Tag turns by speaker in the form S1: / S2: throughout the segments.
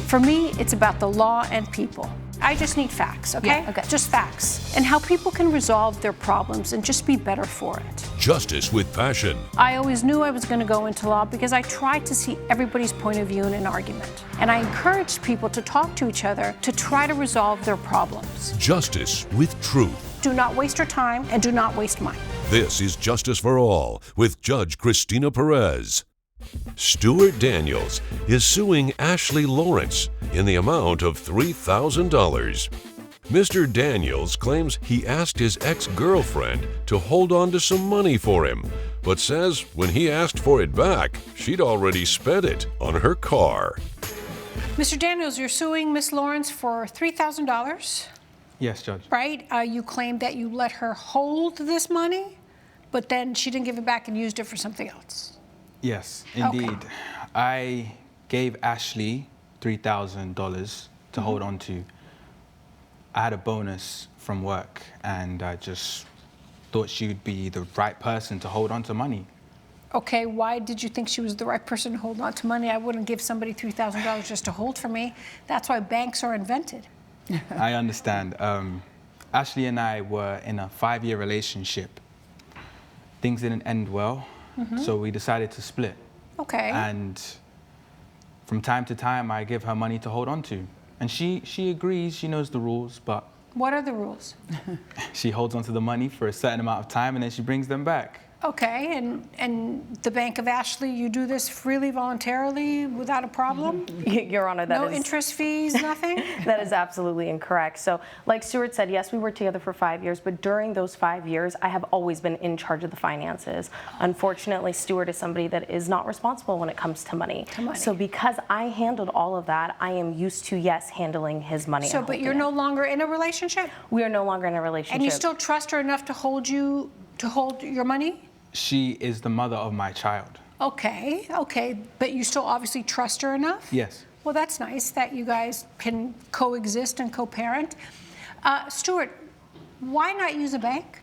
S1: For me, it's about the law and people. I just need facts, okay?
S2: Yeah, okay.
S1: Just facts. And how people can resolve their problems and just be better for it.
S3: Justice with passion.
S1: I always knew I was going to go into law because I tried to see everybody's point of view in an argument. And I encouraged people to talk to each other to try to resolve their problems.
S3: Justice with truth.
S1: Do not waste your time and do not waste mine.
S3: This is Justice for All with Judge Cristina Perez. Stuart Daniels is suing Ashley Lawrence in the amount of $3,000. Mr. Daniels claims he asked his ex-girlfriend to hold on to some money for him, but says when he asked for it back, she'd already spent it on her car.
S1: Mr. Daniels, you're suing Miss Lawrence for $3,000,
S4: Yes, Judge.
S1: right? You claim that you let her hold this money, but then she didn't give it back and used it for something else.
S4: Yes, indeed.
S1: Okay.
S4: I gave Ashley $3,000 to hold on to. I had a bonus from work, and I just thought she would be the right person to hold on to money.
S1: Okay, why did you think she was the right person to hold on to money? I wouldn't give somebody $3,000 just to hold for me. That's why banks are invented.
S4: I understand. Ashley and I were in a 5-year relationship. Things didn't end well, so we decided to split.
S1: Okay.
S4: And from time to time, I give her money to hold on to. And she agrees, she knows the rules, but
S1: What are the rules?
S4: she holds on to the money for a certain amount of time and then she brings them back.
S1: Okay, and the Bank of Ashley, you do this freely, voluntarily, without a problem?
S2: Your Honor, that
S1: No
S2: is
S1: interest fees, nothing?
S2: that is absolutely incorrect. So, like Stuart said, yes, we were together for 5 years, but during those 5 years, I have always been in charge of the finances. Unfortunately, Stuart is somebody that is not responsible when it comes to money. So, because I handled all of that, I am used to, yes, handling his money.
S1: So,
S2: and
S1: but
S2: holding
S1: you're
S2: it.
S1: no longer in a relationship?
S2: We are no longer in a relationship.
S1: And you still trust her enough to hold your money?
S4: She is the mother of my child.
S1: Okay, but you still obviously trust her enough?
S4: Yes.
S1: Well, that's nice that you guys can coexist and co-parent. Stuart, why not use a bank?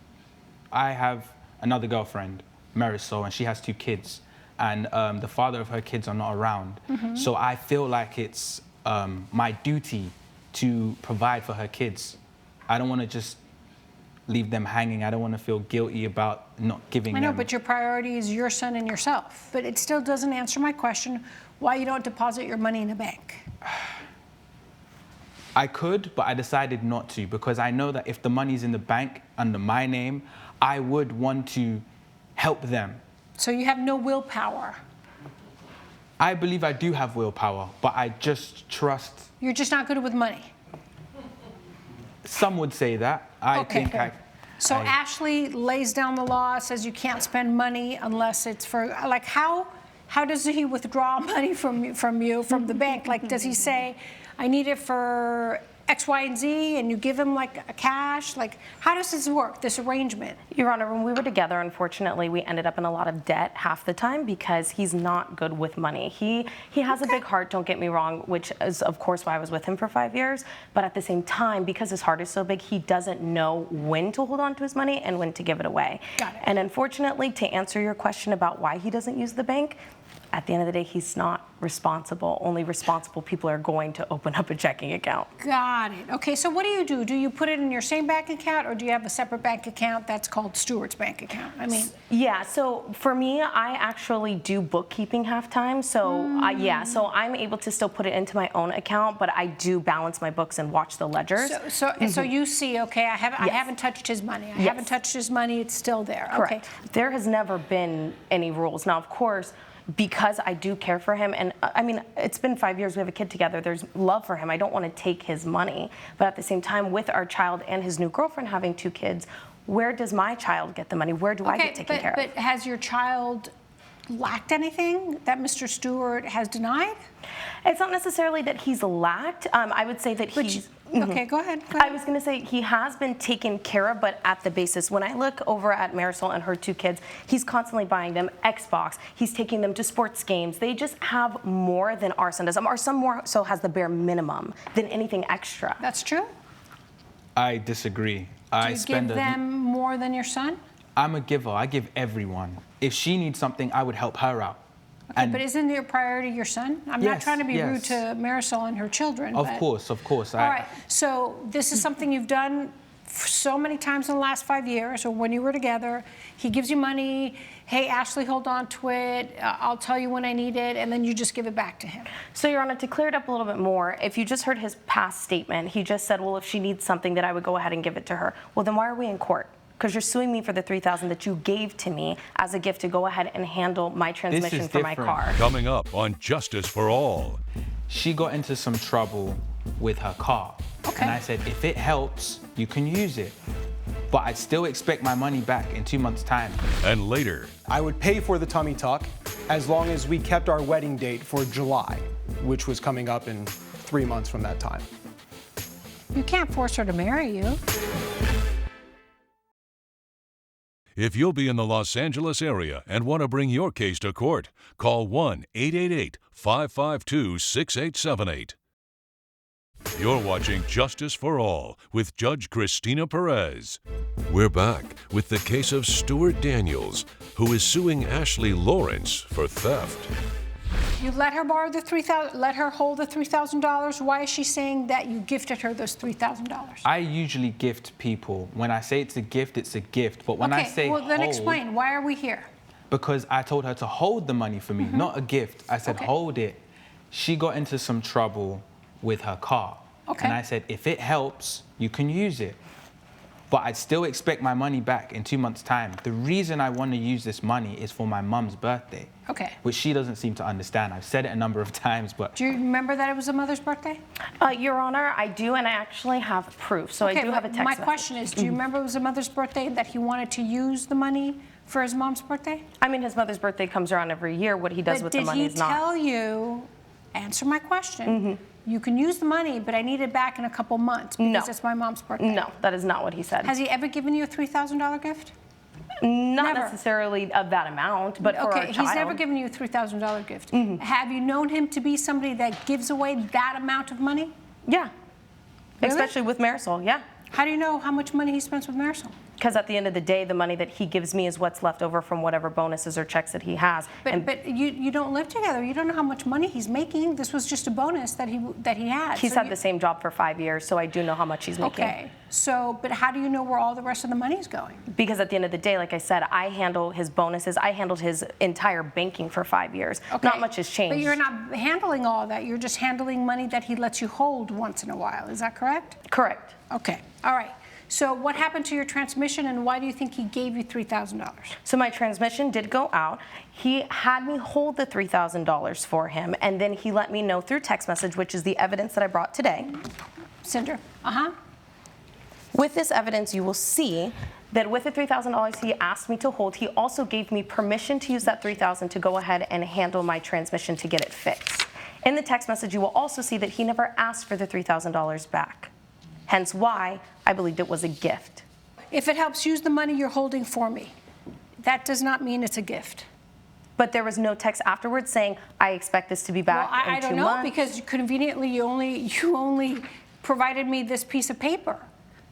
S4: I have another girlfriend, Marisol, and she has 2 kids. And the father of her kids are not around. So I feel like it's my duty to provide for her kids. I don't want to just leave them hanging. I don't want to feel guilty about not giving them.
S1: I know, but your priority is your son and yourself. But it still doesn't answer my question why you don't deposit your money in a bank.
S4: I could, but I decided not to because I know that if the money's in the bank under my name, I would want to help them.
S1: So you have no willpower.
S4: I believe I do have willpower, but I just trust.
S1: You're just not good with money.
S4: Some would say that.
S1: So Ashley lays down the law, says you can't spend money unless it's for, like, how does he withdraw money from the bank? Like, does he say, I need it for X, Y, and Z, and you give him like a cash? Like, how does this work, this arrangement?
S2: Your Honor, when we were together, unfortunately, we ended up in a lot of debt half the time because he's not good with money. He has a big heart, don't get me wrong, which is, of course, why I was with him for 5 years. But at the same time, because his heart is so big, he doesn't know when to hold on to his money and when to give it away.
S1: Got it.
S2: And unfortunately, to answer your question about why he doesn't use the bank, at the end of the day, he's not responsible. Only responsible people are going to open up a checking account.
S1: Got it. Okay, so what do? Do you put it in your same bank account, or do you have a separate bank account that's called Stuart's bank account? I mean,
S2: yeah. So for me, I actually do bookkeeping half-time. So so I'm able to still put it into my own account, but I do balance my books and watch the ledgers.
S1: So you see, okay, I haven't touched his money. I haven't touched his money. It's still there.
S2: Correct.
S1: Okay.
S2: There has never been any rules. Now, of course, because I do care for him, and I mean, it's been 5 years, we have a kid together, there's love for him. I don't want to take his money. But at the same time, with our child and his new girlfriend having 2 kids, where does my child get the money? Where do I get taken care of?
S1: But has your child lacked anything that Mr. Stewart has denied?
S2: It's not necessarily that he's lacked. I would say that he's...
S1: Okay, go ahead.
S2: I was going to say he has been taken care of, but at the basis. When I look over at Marisol and her 2 kids, he's constantly buying them Xbox. He's taking them to sports games. They just have more than our son does. Our son more so has the bare minimum than anything extra.
S1: That's true?
S4: I disagree.
S1: Do you give them more than your son?
S4: I'm a giver. I give everyone. If she needs something, I would help her out.
S1: Okay, but isn't your priority your son? I'm not
S4: Yes,
S1: trying to be
S4: yes.
S1: rude to Marisol and her children.
S4: Of
S1: but-
S4: course, of course.
S1: All right, so this is something you've done so many times in the last 5 years, or when you were together. He gives you money. Hey, Ashley, hold on to it. I'll tell you when I need it, and then you just give it back to him.
S2: So, Your Honor, to clear it up a little bit more, if you just heard his past statement, he just said, well, if she needs something, that I would go ahead and give it to her. Well, then why are we in court? Because you're suing me for the $3,000 that you gave to me as a gift to go ahead and handle my transmission for my
S4: different.
S2: car.
S3: Coming up on Justice for All.
S4: She got into some trouble with her car.
S1: Okay.
S4: And I said, if it helps, you can use it. But I'd still expect my money back in 2 months' time.
S3: And later,
S5: I would pay for the tummy tuck as long as we kept our wedding date for July, which was coming up in 3 months from that time.
S1: You can't force her to marry you.
S3: if you'll be in the Los Angeles area and want to bring your case to court, call 1-888-552-6878. You're watching Justice for All with Judge Cristina Perez. We're back with the case of Stuart Daniels, who is suing Ashley Lawrence for theft.
S1: You let her borrow the $3,000. Let her hold the $3,000. Why is she saying that you gifted her those $3,000?
S4: I usually gift people. When I say it's a gift, it's a gift. But when I say
S1: well, then
S4: hold,
S1: explain. Why are we here?
S4: because I told her to hold the money for me, not a gift. I said,
S1: Okay.
S4: hold it. She got into some trouble with her car.
S1: Okay.
S4: And I said, if it helps, you can use it. But I'd still expect my money back in 2 months' time. The reason I want to use this money is for my mum's birthday.
S1: Okay.
S4: Which she doesn't seem to understand. I've said it a number of times, but
S1: Do you remember that it was a mother's birthday?
S2: Your Honor, I do, and I actually have proof. So I do have a
S1: but
S2: text
S1: my
S2: message.
S1: question is, do you remember it was a mother's birthday and that he wanted to use the money for his mom's birthday?
S2: I mean, his mother's birthday comes around every year. What he does with the money is
S1: Did he
S2: not.
S1: tell you, answer my question, you can use the money, but I need it back in a couple months because
S2: No.
S1: it's my mom's birthday?
S2: No, that is not what he said.
S1: Has he ever given you a $3,000 gift?
S2: Not
S1: Never.
S2: necessarily of that amount, but for our
S1: Okay,
S2: child.
S1: he's never given you a $3,000 gift. Have you known him to be somebody that gives away that amount of money?
S2: Yeah.
S1: Really?
S2: Especially with Marisol, yeah.
S1: How do you know how much money he spends with Marisol?
S2: Because at the end of the day, the money that he gives me is what's left over from whatever bonuses or checks that he has.
S1: But you don't live together. You don't know how much money he's making. This was just a bonus that he had.
S2: He's
S1: So
S2: had the same job for 5 years, so I do know how much he's making.
S1: Okay. So, but how do you know where all the rest of the money is going?
S2: Because at the end of the day, like I said, I handle his bonuses. I handled his entire banking for 5 years.
S1: Okay.
S2: Not much has changed.
S1: But you're not handling all that. You're just handling money that he lets you hold once in a while. Is that correct?
S2: Correct.
S1: Okay. All right. So what happened to your transmission, and why do you think he gave you $3,000?
S2: So my transmission did go out. He had me hold the $3,000 for him, and then he let me know through text message, which is the evidence that I brought today.
S1: Cinder.
S2: With this evidence, you will see that with the $3,000 he asked me to hold, he also gave me permission to use that $3,000 to go ahead and handle my transmission to get it fixed. In the text message, you will also see that he never asked for the $3,000 back. Hence why I believed it was a gift.
S1: If it helps, use the money you're holding for me. That does not mean it's a gift.
S2: But there was no text afterwards saying, I expect this to be back
S1: Well,
S2: in
S1: I
S2: 2
S1: don't know,
S2: months.
S1: because conveniently you only provided me this piece of paper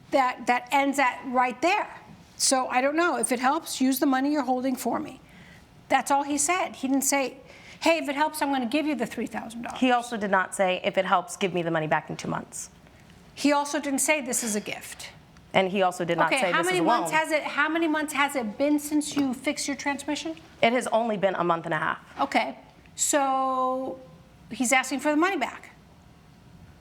S1: that ends at right there. So I don't know. If it helps, use the money you're holding for me. That's all he said. He didn't say, hey, if it helps, I'm going to give you the $3,000.
S2: He also did not say, if it helps, give me the money back in 2 months.
S1: He also didn't say this is a gift.
S2: And he also did not say
S1: how
S2: this
S1: many
S2: is a
S1: months
S2: loan.
S1: how many months has it been since you fixed your transmission?
S2: It has only been a month and a half.
S1: Okay, so he's asking for the money back.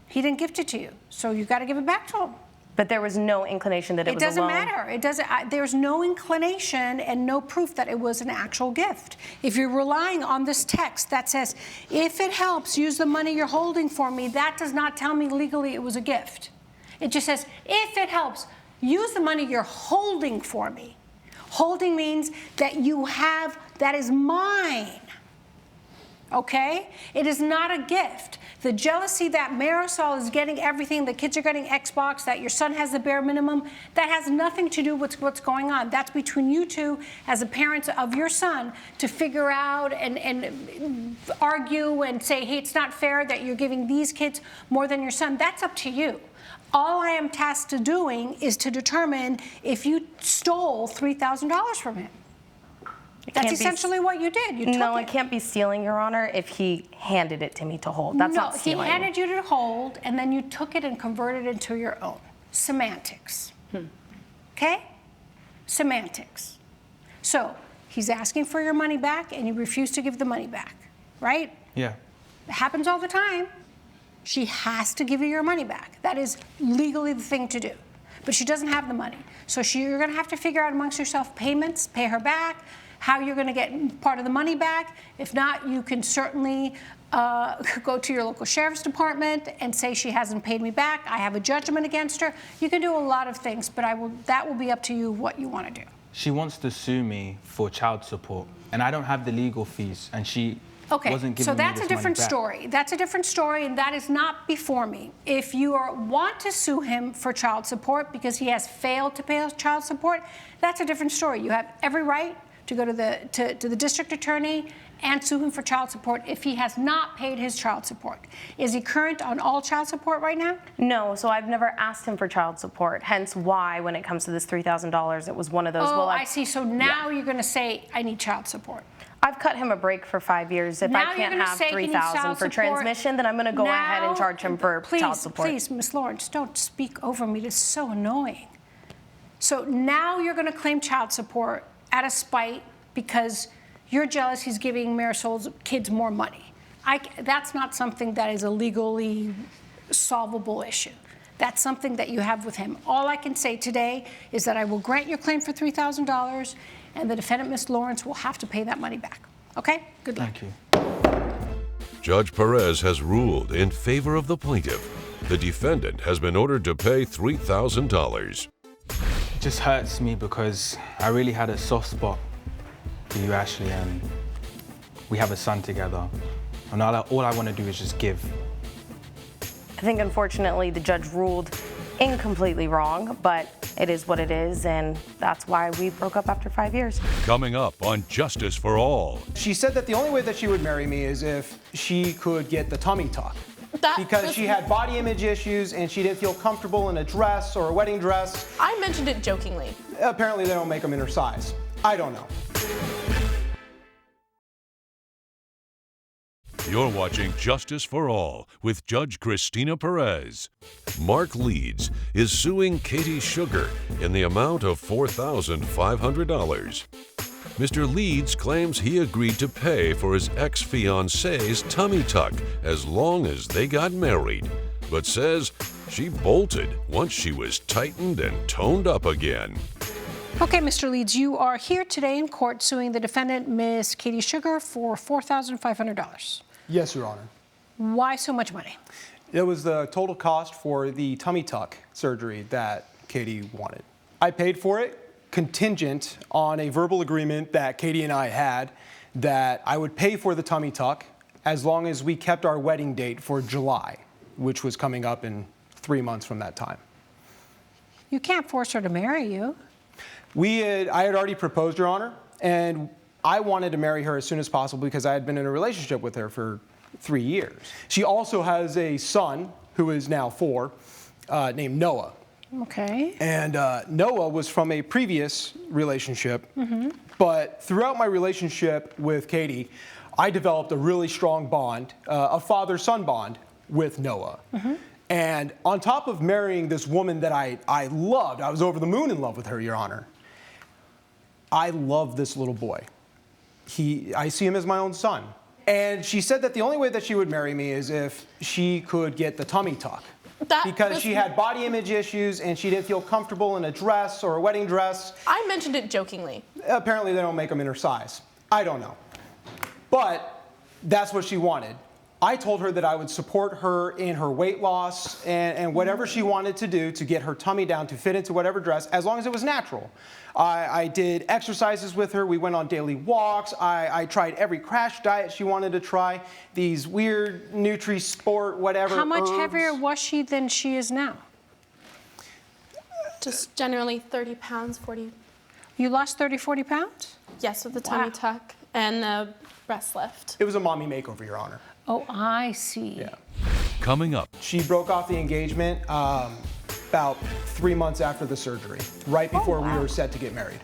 S1: He didn't gift it to you, so you got to give it back to him.
S2: But there was no inclination that it was a
S1: doesn't
S2: loan.
S1: matter. It doesn't. There's no inclination and no proof that it was an actual gift. If you're relying on this text that says, if it helps, use the money you're holding for me, that does not tell me legally it was a gift. It just says, if it helps, use the money you're holding for me. Holding means that you have, that is mine. Okay? It is not a gift. The jealousy that Marisol is getting everything, the kids are getting Xbox, that your son has the bare minimum, that has nothing to do with what's going on. That's between you two as the parents of your son to figure out and argue and say, hey, it's not fair that you're giving these kids more than your son. That's up to you. All I am tasked to doing is to determine if you stole $3,000 from him. That's essentially what you did. You took
S2: No,
S1: it.
S2: it can't be stealing, Your Honor, if he handed it to me to hold. That's not stealing.
S1: No, he handed you to hold, and then you took it and converted it into your own. Semantics. Okay? Semantics. So he's asking for your money back, and you refuse to give the money back, right?
S4: Yeah.
S1: It happens all the time. She has to give you your money back. That is legally the thing to do. But she doesn't have the money. So you're going to have to figure out amongst yourself payments, pay her back, how you're going to get part of the money back. If not, you can certainly go to your local sheriff's department and say she hasn't paid me back. I have a judgment against her. You can do a lot of things, but that will be up to you what you want to do.
S4: She wants to sue me for child support, and I don't have the legal fees, and she wasn't giving
S1: so
S4: me
S1: that's
S4: this
S1: a different
S4: money back.
S1: story. That's a different story, and that is not before me. If you want to sue him for child support because he has failed to pay child support, that's a different story. You have every right to go to the district attorney and sue him for child support if he has not paid his child support. Is he current on all child support right now?
S2: No, so I've never asked him for child support, hence why when it comes to this $3,000, it was one of those,
S1: Oh,
S2: well,
S1: I see. So now you're going to say, I need child support.
S2: I've cut him a break for 5 years. If
S1: Now
S2: I
S1: you're
S2: can't
S1: gonna
S2: have
S1: say he needs
S2: $3,000
S1: child
S2: for
S1: support.
S2: transmission, then I'm going to go ahead and charge him for child support.
S1: Please, Ms. Lawrence, don't speak over me. This is so annoying. So now you're going to claim child support out of spite because you're jealous he's giving Marisol's kids more money. That's not something that is a legally solvable issue. That's something that you have with him. All I can say today is that I will grant your claim for $3,000, and the defendant, Ms. Lawrence, will have to pay that money back. Okay? Good luck.
S4: Thank you.
S3: Judge Perez has ruled in favor of the plaintiff. The defendant has been ordered to pay $3,000.
S4: It just hurts me because I really had a soft spot for you, Ashley, and we have a son together. And all I want to do is just give.
S2: I think, unfortunately, the judge ruled incompletely wrong, but it is what it is, and that's why we broke up after 5 years.
S3: Coming up on Justice for All.
S5: She said that the only way that she would marry me is if she could get the tummy tuck. Because she had body image issues and she didn't feel comfortable in a dress or a wedding dress.
S6: I mentioned it jokingly.
S5: Apparently they don't make them in her size. I don't know.
S3: You're watching Justice for All with Judge Cristina Perez. Mark Leeds is suing Katie Sugar in the amount of $4,500. Mr. Leeds claims he agreed to pay for his ex-fiancee's tummy tuck as long as they got married, but says she bolted once she was tightened and toned up again.
S1: Okay, Mr. Leeds, you are here today in court suing the defendant, Ms. Katie Sugar, for $4,500.
S5: Yes, Your Honor.
S1: Why so much money?
S5: It was the total cost for the tummy tuck surgery that Katie wanted. I paid for it contingent on a verbal agreement that Katie and I had that I would pay for the tummy tuck as long as we kept our wedding date for July, which was coming up in 3 months from that time.
S1: You can't force her to marry you.
S5: I had already proposed, Your Honor, and I wanted to marry her as soon as possible because I had been in a relationship with her for 3 years. She also has a son, who is now 4, named Noah.
S1: Okay.
S5: And Noah was from a previous relationship, but throughout my relationship with Katie, I developed a really strong bond, a father-son bond with Noah. And on top of marrying this woman that I loved, I was over the moon in love with her, Your Honor, I love this little boy. I see him as my own son. And she said that the only way that she would marry me is if she could get the tummy tuck. Because she had body image issues and she didn't feel comfortable in a dress or a wedding dress.
S6: I mentioned it jokingly.
S5: Apparently they don't make them in her size. I don't know. But that's what she wanted. I told her that I would support her in her weight loss and whatever she wanted to do to get her tummy down to fit into whatever dress, as long as it was natural. I did exercises with her. We went on daily walks. I tried every crash diet she wanted to try. These weird Nutri-Sport, whatever.
S1: How much
S5: herbs.
S1: heavier was she than she is now?
S6: Just generally 30 pounds, 40.
S1: You lost 30, 40 pounds?
S6: Yes, with the tummy
S1: Wow.
S6: tuck and the breast lift.
S5: It was a mommy makeover, Your Honor.
S1: Oh, I see.
S5: Yeah.
S3: Coming up,
S5: She broke off the engagement about 3 months after the surgery, right before we were set to get married.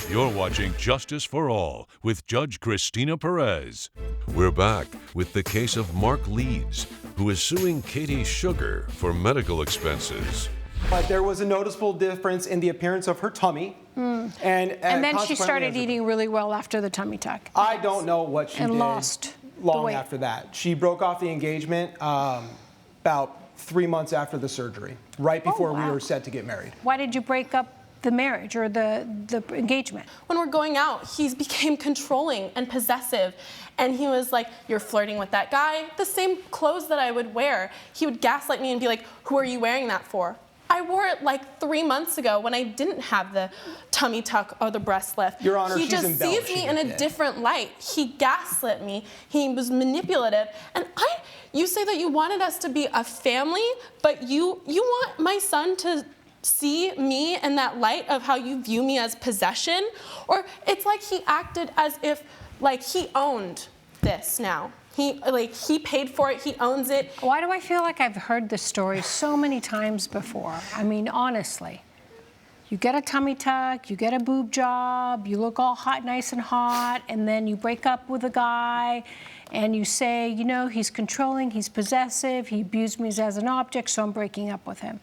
S3: You're watching Justice for All with Judge Cristina Perez. We're back with the case of Mark Leeds, who is suing Katie Sugar for medical expenses.
S5: But there was a noticeable difference in the appearance of her tummy. And
S1: then she
S5: consequently,
S1: started
S5: as a-
S1: eating really well after the tummy tuck.
S5: I don't know what she
S1: And
S5: did
S1: lost the
S5: long
S1: weight.
S5: after that. She broke off the engagement about 3 months after the surgery, right before we
S1: wow.
S5: were set to get married.
S1: Why did you break up the marriage or the engagement?
S6: When we're going out, he became controlling and possessive. And he was like, you're flirting with that guy. The same clothes that I would wear. He would gaslight me and be like, who are you wearing that for? I wore it like 3 months ago when I didn't have the tummy tuck or the breast lift.
S5: Your Honor,
S6: he
S5: she's
S6: just sees
S5: embellishing
S6: me in a
S5: it.
S6: different light. He gaslit me. He was manipulative. And you say that you wanted us to be a family, but you want my son to see me in that light of how you view me as possession? Or it's like he acted as if like he owned this now. He paid for it, he owns it.
S1: Why do I feel like I've heard this story so many times before? I mean, honestly. You get a tummy tuck, you get a boob job, you look all hot, nice and hot, and then you break up with a guy and you say, you know, he's controlling, he's possessive, he abused me as an object, so I'm breaking up with him.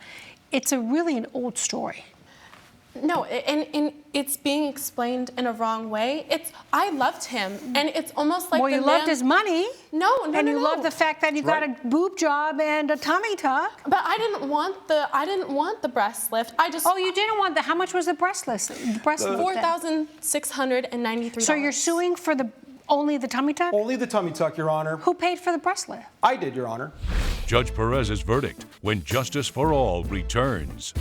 S1: It's really an old story.
S6: No, and it's being explained in a wrong way. I loved him, and it's almost like
S1: Well, you loved his money.
S6: No.
S1: And you loved the fact that you got a boob job and a tummy tuck.
S6: But I didn't want the breast lift.
S1: Oh, you didn't want how much was the breast lift?
S6: $4,693.
S1: So you're suing for only the tummy tuck?
S5: Only the tummy tuck, Your Honor.
S1: Who paid for the breast lift?
S5: I did, Your Honor.
S3: Judge Perez's verdict when Justice for All returns.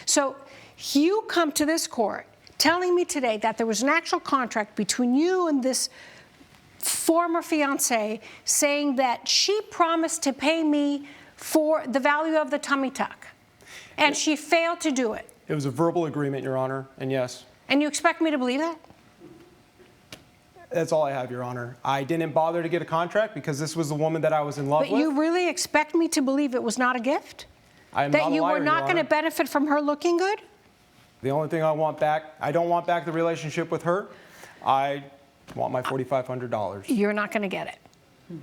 S1: So you come to this court telling me today that there was an actual contract between you and this former fiance saying that she promised to pay me for the value of the tummy tuck, and she failed to do it.
S5: It was a verbal agreement, Your Honor, and yes.
S1: And you expect me to believe that?
S5: That's all I have, Your Honor. I didn't bother to get a contract because this was the woman that I was in love
S1: But
S5: with.
S1: you really expect me to believe it was not a gift?
S5: I am
S1: That
S5: not a
S1: you
S5: liar,
S1: were not
S5: Your
S1: going to
S5: Honor.
S1: benefit from her looking good?
S5: The only thing I want back, I don't want back the relationship with her. I want my $4,500.
S1: You're not going to get it.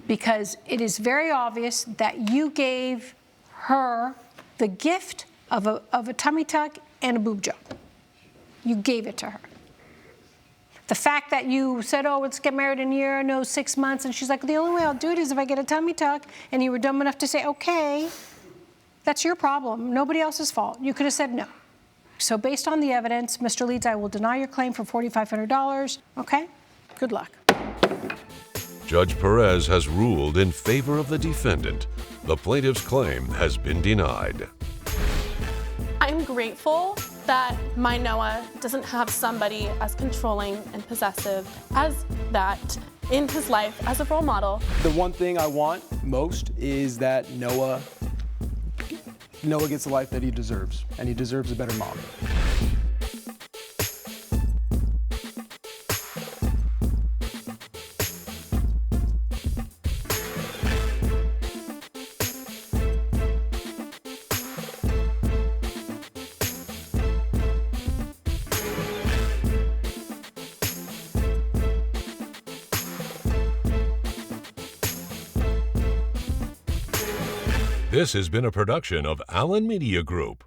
S1: Because it is very obvious that you gave her the gift of a tummy tuck and a boob job. You gave it to her. The fact that you said, oh, let's get married in a year, no, 6 months, and she's like, the only way I'll do it is if I get a tummy tuck, and you were dumb enough to say, okay, that's your problem, nobody else's fault. You could have said no. So based on the evidence, Mr. Leeds, I will deny your claim for $4,500, okay? Good luck.
S3: Judge Perez has ruled in favor of the defendant. The plaintiff's claim has been denied.
S6: I'm grateful that my Noah doesn't have somebody as controlling and possessive as that in his life as a role model.
S5: The one thing I want most is that Noah gets the life that he deserves, and he deserves a better mom.
S3: This has been a production of Allen Media Group.